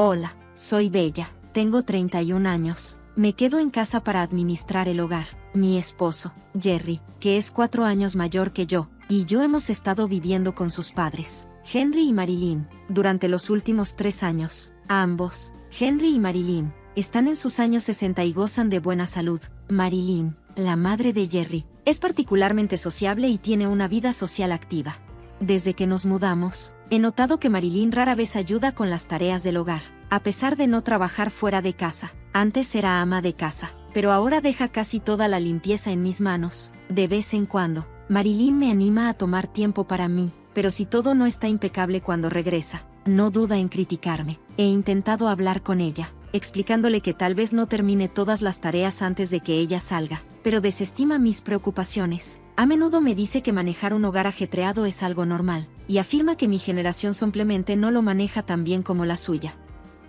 Hola, soy Bella, tengo 31 años. Me quedo en casa para administrar el hogar. Mi esposo, Jerry, que es 4 años mayor que yo, y yo hemos estado viviendo con sus padres, Henry y Marilyn, durante los últimos 3 años. Ambos, Henry y Marilyn, están en sus años 60 y gozan de buena salud. Marilyn, la madre de Jerry, es particularmente sociable y tiene una vida social activa. Desde que nos mudamos, he notado que Marilyn rara vez ayuda con las tareas del hogar, a pesar de no trabajar fuera de casa. Antes era ama de casa, pero ahora deja casi toda la limpieza en mis manos. De vez en cuando, Marilyn me anima a tomar tiempo para mí, pero si todo no está impecable cuando regresa, no duda en criticarme. He intentado hablar con ella, explicándole que tal vez no termine todas las tareas antes de que ella salga, pero desestima mis preocupaciones. A menudo me dice que manejar un hogar ajetreado es algo normal, y afirma que mi generación simplemente no lo maneja tan bien como la suya.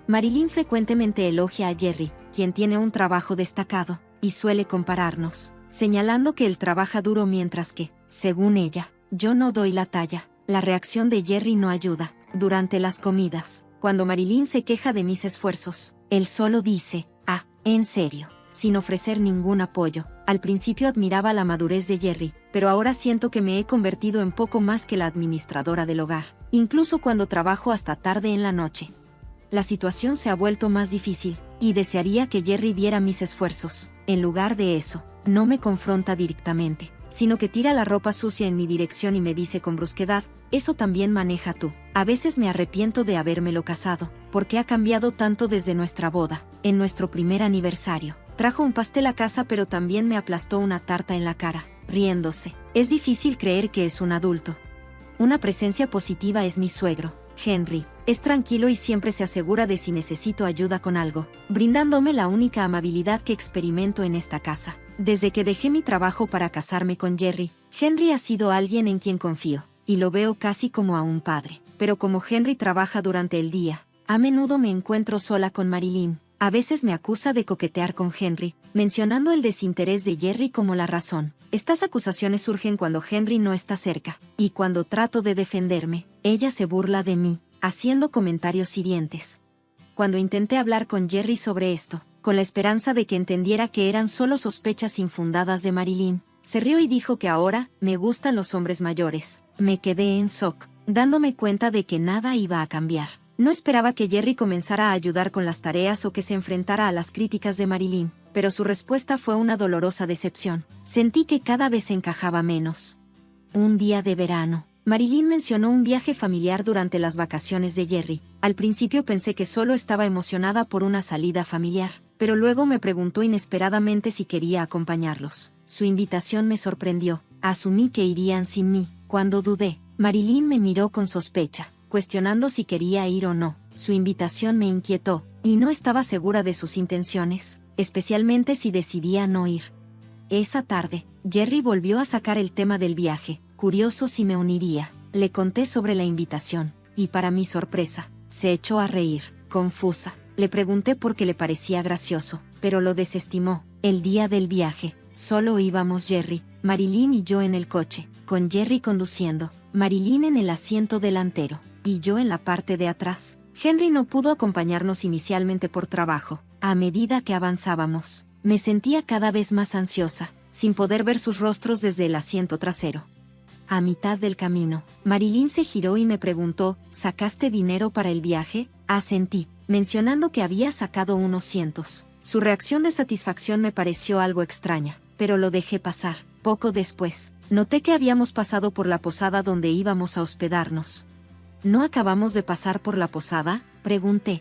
Marilyn frecuentemente elogia a Jerry, quien tiene un trabajo destacado, y suele compararnos, señalando que él trabaja duro mientras que, según ella, yo no doy la talla. La reacción de Jerry no ayuda. Durante las comidas, cuando Marilyn se queja de mis esfuerzos, él solo dice, ¿en serio?, sin ofrecer ningún apoyo. Al principio admiraba la madurez de Jerry, pero ahora siento que me he convertido en poco más que la administradora del hogar, incluso cuando trabajo hasta tarde en la noche. La situación se ha vuelto más difícil, y desearía que Jerry viera mis esfuerzos. En lugar de eso, no me confronta directamente, sino que tira la ropa sucia en mi dirección y me dice con brusquedad, «Eso también maneja tú». A veces me arrepiento de habérmelo casado, porque ha cambiado tanto desde nuestra boda. En nuestro primer aniversario, trajo un pastel a casa, pero también me aplastó una tarta en la cara, riéndose. Es difícil creer que es un adulto. Una presencia positiva es mi suegro, Henry. Es tranquilo y siempre se asegura de si necesito ayuda con algo, brindándome la única amabilidad que experimento en esta casa. Desde que dejé mi trabajo para casarme con Jerry, Henry ha sido alguien en quien confío, y lo veo casi como a un padre. Pero como Henry trabaja durante el día, a menudo me encuentro sola con Marilyn. A veces me acusa de coquetear con Henry, mencionando el desinterés de Jerry como la razón. Estas acusaciones surgen cuando Henry no está cerca, y cuando trato de defenderme, ella se burla de mí, haciendo comentarios hirientes. Cuando intenté hablar con Jerry sobre esto, con la esperanza de que entendiera que eran solo sospechas infundadas de Marilyn, se rió y dijo que ahora, me gustan los hombres mayores. Me quedé en shock, dándome cuenta de que nada iba a cambiar. No esperaba que Jerry comenzara a ayudar con las tareas o que se enfrentara a las críticas de Marilyn, pero su respuesta fue una dolorosa decepción. Sentí que cada vez encajaba menos. Un día de verano, Marilyn mencionó un viaje familiar durante las vacaciones de Jerry. Al principio pensé que solo estaba emocionada por una salida familiar, pero luego me preguntó inesperadamente si quería acompañarlos. Su invitación me sorprendió. Asumí que irían sin mí. Cuando dudé, Marilyn me miró con sospecha, cuestionando si quería ir o no. Su invitación me inquietó, y no estaba segura de sus intenciones, especialmente si decidía no ir. Esa tarde, Jerry volvió a sacar el tema del viaje, curioso si me uniría. Le conté sobre la invitación, y para mi sorpresa, se echó a reír, confusa. Le pregunté por qué le parecía gracioso, pero lo desestimó. El día del viaje, solo íbamos Jerry, Marilyn y yo en el coche, con Jerry conduciendo, Marilyn en el asiento delantero, y yo en la parte de atrás. Henry no pudo acompañarnos inicialmente por trabajo. A medida que avanzábamos, me sentía cada vez más ansiosa, sin poder ver sus rostros desde el asiento trasero. A mitad del camino, Marilyn se giró y me preguntó, ¿sacaste dinero para el viaje? Asentí, mencionando que había sacado unos cientos. Su reacción de satisfacción me pareció algo extraña, pero lo dejé pasar. Poco después, noté que habíamos pasado por la posada donde íbamos a hospedarnos. ¿No acabamos de pasar por la posada?, pregunté.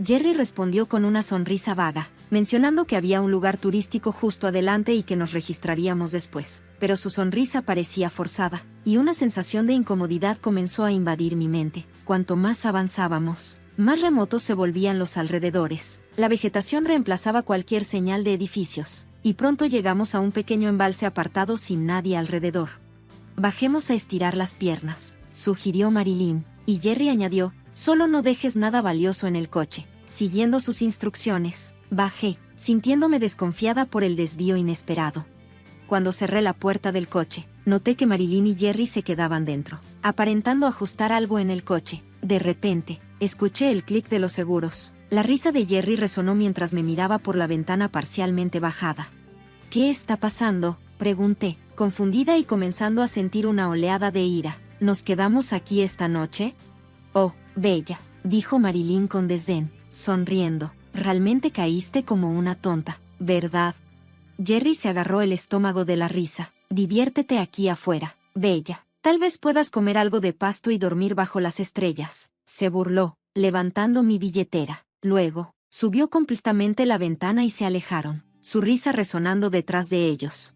Jerry respondió con una sonrisa vaga, mencionando que había un lugar turístico justo adelante y que nos registraríamos después, pero su sonrisa parecía forzada, y una sensación de incomodidad comenzó a invadir mi mente. Cuanto más avanzábamos, más remotos se volvían los alrededores. La vegetación reemplazaba cualquier señal de edificios, y pronto llegamos a un pequeño embalse apartado sin nadie alrededor. Bajemos a estirar las piernas, sugirió Marilyn, y Jerry añadió, solo no dejes nada valioso en el coche. Siguiendo sus instrucciones, bajé, sintiéndome desconfiada por el desvío inesperado. Cuando cerré la puerta del coche, noté que Marilyn y Jerry se quedaban dentro, aparentando ajustar algo en el coche. De repente, escuché el clic de los seguros. La risa de Jerry resonó mientras me miraba por la ventana parcialmente bajada. ¿Qué está pasando?, pregunté, confundida y comenzando a sentir una oleada de ira. ¿Nos quedamos aquí esta noche? Oh, bella, dijo Marilyn con desdén, sonriendo. Realmente caíste como una tonta, ¿verdad? Jerry se agarró el estómago de la risa. Diviértete aquí afuera, bella. Tal vez puedas comer algo de pasto y dormir bajo las estrellas. Se burló, levantando mi billetera. Luego, subió completamente la ventana y se alejaron, su risa resonando detrás de ellos.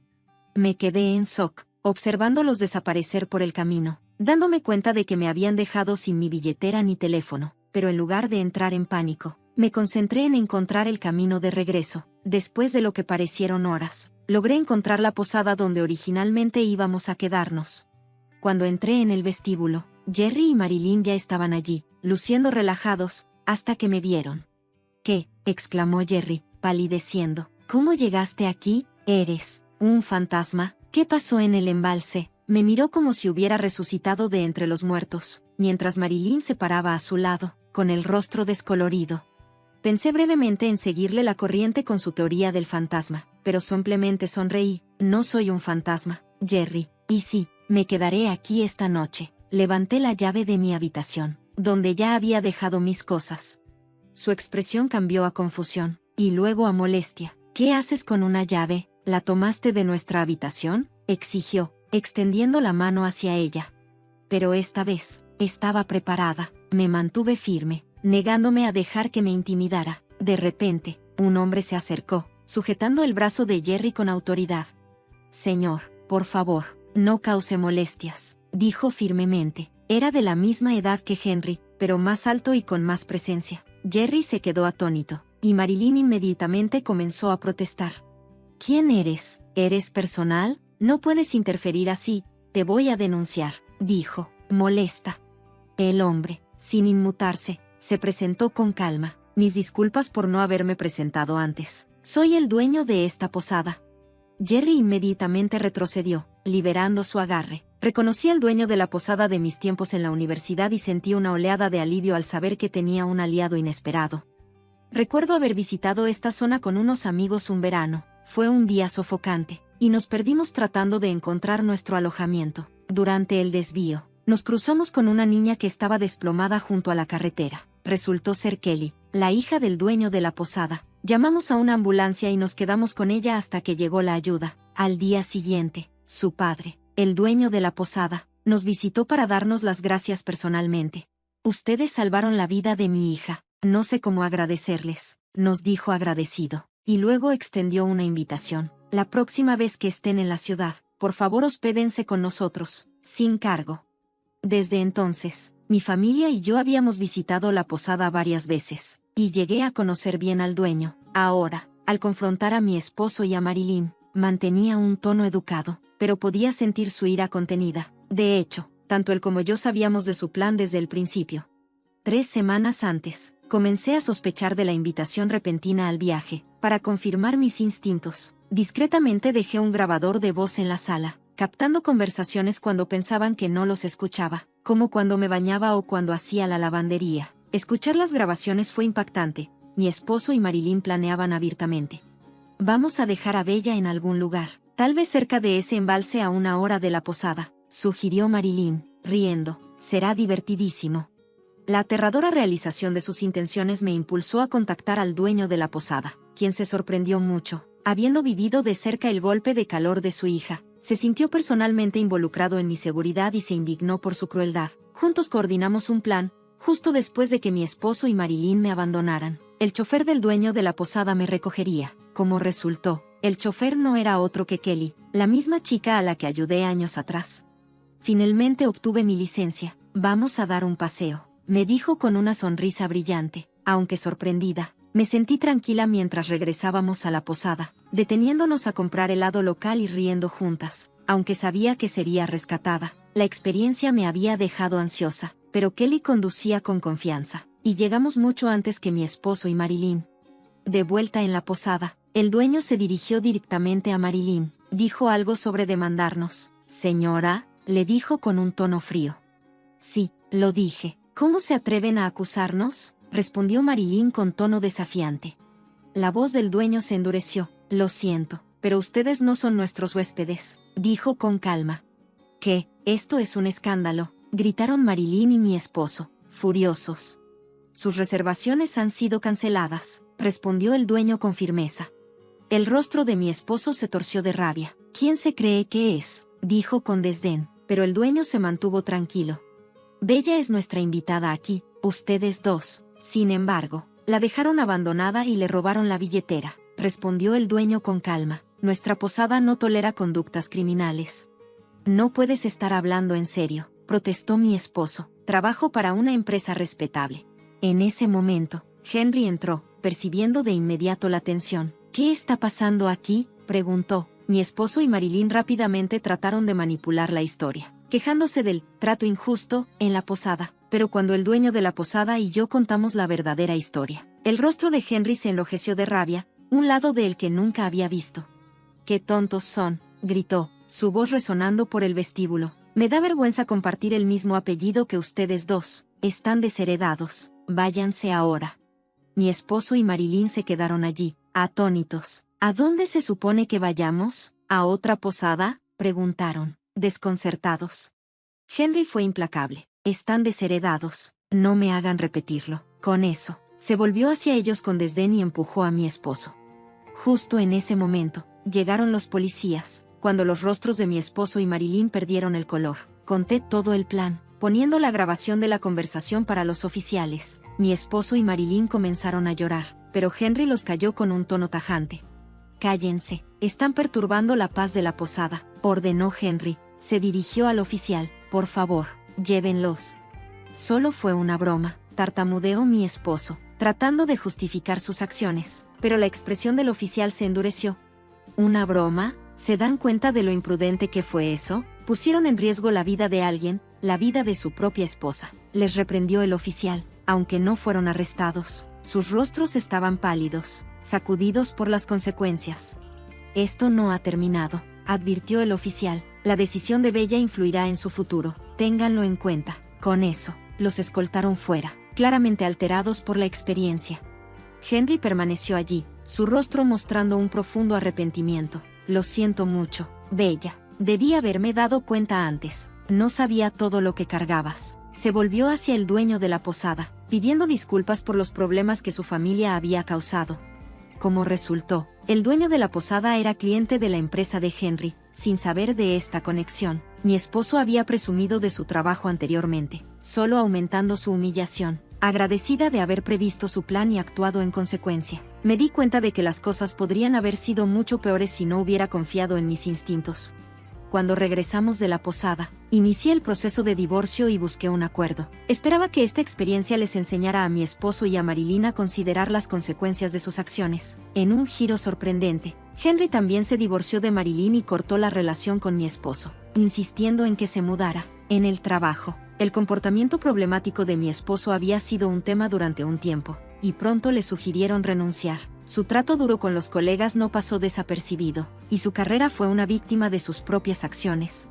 Me quedé en shock, observándolos desaparecer por el camino, dándome cuenta de que me habían dejado sin mi billetera ni teléfono, pero en lugar de entrar en pánico, me concentré en encontrar el camino de regreso. Después de lo que parecieron horas, logré encontrar la posada donde originalmente íbamos a quedarnos. Cuando entré en el vestíbulo, Jerry y Marilyn ya estaban allí, luciendo relajados, hasta que me vieron. ¿Qué?, exclamó Jerry, palideciendo. ¿Cómo llegaste aquí? ¿Eres un fantasma? ¿Qué pasó en el embalse? Me miró como si hubiera resucitado de entre los muertos, mientras Marilyn se paraba a su lado, con el rostro descolorido. Pensé brevemente en seguirle la corriente con su teoría del fantasma, pero simplemente sonreí. No soy un fantasma, Jerry, y sí, me quedaré aquí esta noche. Levanté la llave de mi habitación, donde ya había dejado mis cosas. Su expresión cambió a confusión, y luego a molestia. ¿Qué haces con una llave? ¿La tomaste de nuestra habitación?, exigió, extendiendo la mano hacia ella. Pero esta vez, estaba preparada. Me mantuve firme, negándome a dejar que me intimidara. De repente, un hombre se acercó, sujetando el brazo de Jerry con autoridad. Señor, por favor, no cause molestias, dijo firmemente. Era de la misma edad que Henry, pero más alto y con más presencia. Jerry se quedó atónito, y Marilyn inmediatamente comenzó a protestar. ¿Quién eres? ¿Eres personal? No puedes interferir así, te voy a denunciar, dijo, molesta. El hombre, sin inmutarse, se presentó con calma. Mis disculpas por no haberme presentado antes. Soy el dueño de esta posada. Jerry inmediatamente retrocedió, liberando su agarre. Reconocí al dueño de la posada de mis tiempos en la universidad y sentí una oleada de alivio al saber que tenía un aliado inesperado. Recuerdo haber visitado esta zona con unos amigos un verano. Fue un día sofocante, y nos perdimos tratando de encontrar nuestro alojamiento. Durante el desvío, nos cruzamos con una niña que estaba desplomada junto a la carretera. Resultó ser Kelly, la hija del dueño de la posada. Llamamos a una ambulancia y nos quedamos con ella hasta que llegó la ayuda. Al día siguiente, su padre, el dueño de la posada, nos visitó para darnos las gracias personalmente. Ustedes salvaron la vida de mi hija. No sé cómo agradecerles, nos dijo agradecido, y luego extendió una invitación. La próxima vez que estén en la ciudad, por favor hospédense con nosotros, sin cargo. Desde entonces, mi familia y yo habíamos visitado la posada varias veces, y llegué a conocer bien al dueño. Ahora, al confrontar a mi esposo y a Marilyn, mantenía un tono educado, pero podía sentir su ira contenida. De hecho, tanto él como yo sabíamos de su plan desde el principio. 3 semanas antes, comencé a sospechar de la invitación repentina al viaje. Para confirmar mis instintos, discretamente dejé un grabador de voz en la sala, captando conversaciones cuando pensaban que no los escuchaba, como cuando me bañaba o cuando hacía la lavandería. Escuchar las grabaciones fue impactante. Mi esposo y Marilyn planeaban abiertamente. Vamos a dejar a Bella en algún lugar, tal vez cerca de ese embalse a 1 hora de la posada, sugirió Marilyn, riendo. Será divertidísimo. La aterradora realización de sus intenciones me impulsó a contactar al dueño de la posada, quien se sorprendió mucho. Habiendo vivido de cerca el golpe de calor de su hija, se sintió personalmente involucrado en mi seguridad y se indignó por su crueldad. Juntos coordinamos un plan. Justo después de que mi esposo y Marilyn me abandonaran, el chofer del dueño de la posada me recogería. Como resultó, el chofer no era otro que Kelly, la misma chica a la que ayudé años atrás. Finalmente obtuve mi licencia. Vamos a dar un paseo, me dijo con una sonrisa brillante. Aunque sorprendida, me sentí tranquila mientras regresábamos a la posada, deteniéndonos a comprar helado local y riendo juntas. Aunque sabía que sería rescatada, la experiencia me había dejado ansiosa, pero Kelly conducía con confianza, y llegamos mucho antes que mi esposo y Marilyn. De vuelta en la posada, el dueño se dirigió directamente a Marilyn. Dijo algo sobre demandarnos. Señora, le dijo con un tono frío. Sí, lo dije. ¿Cómo se atreven a acusarnos?, respondió Marilyn con tono desafiante. La voz del dueño se endureció. Lo siento, pero ustedes no son nuestros huéspedes, dijo con calma. ¿Qué? Esto es un escándalo, gritaron Marilyn y mi esposo, furiosos. Sus reservaciones han sido canceladas, respondió el dueño con firmeza. El rostro de mi esposo se torció de rabia. ¿Quién se cree que es?, dijo con desdén, pero el dueño se mantuvo tranquilo. Bella es nuestra invitada aquí, ustedes dos, sin embargo, la dejaron abandonada y le robaron la billetera, respondió el dueño con calma. Nuestra posada no tolera conductas criminales. No puedes estar hablando en serio, protestó mi esposo. Trabajo para una empresa respetable. En ese momento, Henry entró, percibiendo de inmediato la tensión. ¿Qué está pasando aquí?, preguntó. Mi esposo y Marilyn rápidamente trataron de manipular la historia, quejándose del trato injusto en la posada. Pero cuando el dueño de la posada y yo contamos la verdadera historia, el rostro de Henry se enrojeció de rabia, un lado de él que nunca había visto. ¡Qué tontos son!, gritó, su voz resonando por el vestíbulo. Me da vergüenza compartir el mismo apellido que ustedes dos. Están desheredados. Váyanse ahora. Mi esposo y Marilyn se quedaron allí, atónitos. ¿A dónde se supone que vayamos? ¿A otra posada?, preguntaron, desconcertados. Henry fue implacable. Están desheredados. No me hagan repetirlo. Con eso, se volvió hacia ellos con desdén y empujó a mi esposo. Justo en ese momento, llegaron los policías. Cuando los rostros de mi esposo y Marilyn perdieron el color, conté todo el plan, poniendo la grabación de la conversación para los oficiales. Mi esposo y Marilyn comenzaron a llorar, pero Henry los calló con un tono tajante. Cállense, están perturbando la paz de la posada, ordenó Henry. Se dirigió al oficial. Por favor, llévenlos. Solo fue una broma, tartamudeó mi esposo, tratando de justificar sus acciones, pero la expresión del oficial se endureció. ¿Una broma? ¿Se dan cuenta de lo imprudente que fue eso? Pusieron en riesgo la vida de alguien, la vida de su propia esposa, les reprendió el oficial, aunque no fueron arrestados. Sus rostros estaban pálidos, sacudidos por las consecuencias. Esto no ha terminado, advirtió el oficial. La decisión de Bella influirá en su futuro, ténganlo en cuenta. Con eso, los escoltaron fuera, claramente alterados por la experiencia. Henry permaneció allí, su rostro mostrando un profundo arrepentimiento. Lo siento mucho, Bella. Debí haberme dado cuenta antes. No sabía todo lo que cargabas. Se volvió hacia el dueño de la posada, pidiendo disculpas por los problemas que su familia había causado. Como resultó, el dueño de la posada era cliente de la empresa de Henry. Sin saber de esta conexión, mi esposo había presumido de su trabajo anteriormente, solo aumentando su humillación. Agradecida de haber previsto su plan y actuado en consecuencia, me di cuenta de que las cosas podrían haber sido mucho peores si no hubiera confiado en mis instintos. Cuando regresamos de la posada, inicié el proceso de divorcio y busqué un acuerdo. Esperaba que esta experiencia les enseñara a mi esposo y a Marilyn a considerar las consecuencias de sus acciones. En un giro sorprendente, Henry también se divorció de Marilyn y cortó la relación con mi esposo, insistiendo en que se mudara. En el trabajo, el comportamiento problemático de mi esposo había sido un tema durante un tiempo, y pronto le sugirieron renunciar. Su trato duro con los colegas no pasó desapercibido, y su carrera fue una víctima de sus propias acciones.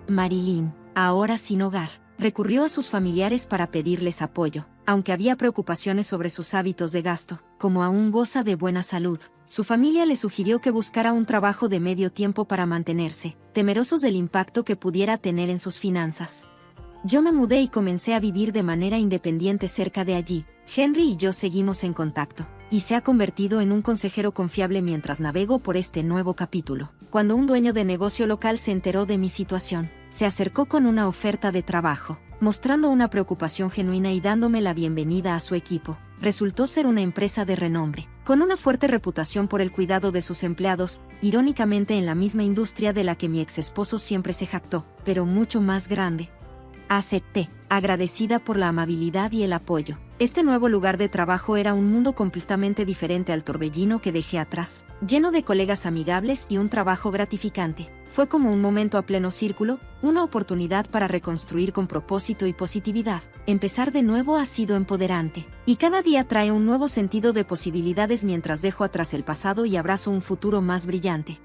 Marilyn, ahora sin hogar, recurrió a sus familiares para pedirles apoyo, aunque había preocupaciones sobre sus hábitos de gasto. Como aún goza de buena salud, su familia le sugirió que buscara un trabajo de medio tiempo para mantenerse, temerosos del impacto que pudiera tener en sus finanzas. Yo me mudé y comencé a vivir de manera independiente cerca de allí. Henry y yo seguimos en contacto, y se ha convertido en un consejero confiable mientras navego por este nuevo capítulo. Cuando un dueño de negocio local se enteró de mi situación, se acercó con una oferta de trabajo, mostrando una preocupación genuina y dándome la bienvenida a su equipo. Resultó ser una empresa de renombre, con una fuerte reputación por el cuidado de sus empleados, irónicamente en la misma industria de la que mi exesposo siempre se jactó, pero mucho más grande. Acepté, agradecida por la amabilidad y el apoyo. Este nuevo lugar de trabajo era un mundo completamente diferente al torbellino que dejé atrás, lleno de colegas amigables y un trabajo gratificante. Fue como un momento a pleno círculo, una oportunidad para reconstruir con propósito y positividad. Empezar de nuevo ha sido empoderante, y cada día trae un nuevo sentido de posibilidades mientras dejo atrás el pasado y abrazo un futuro más brillante.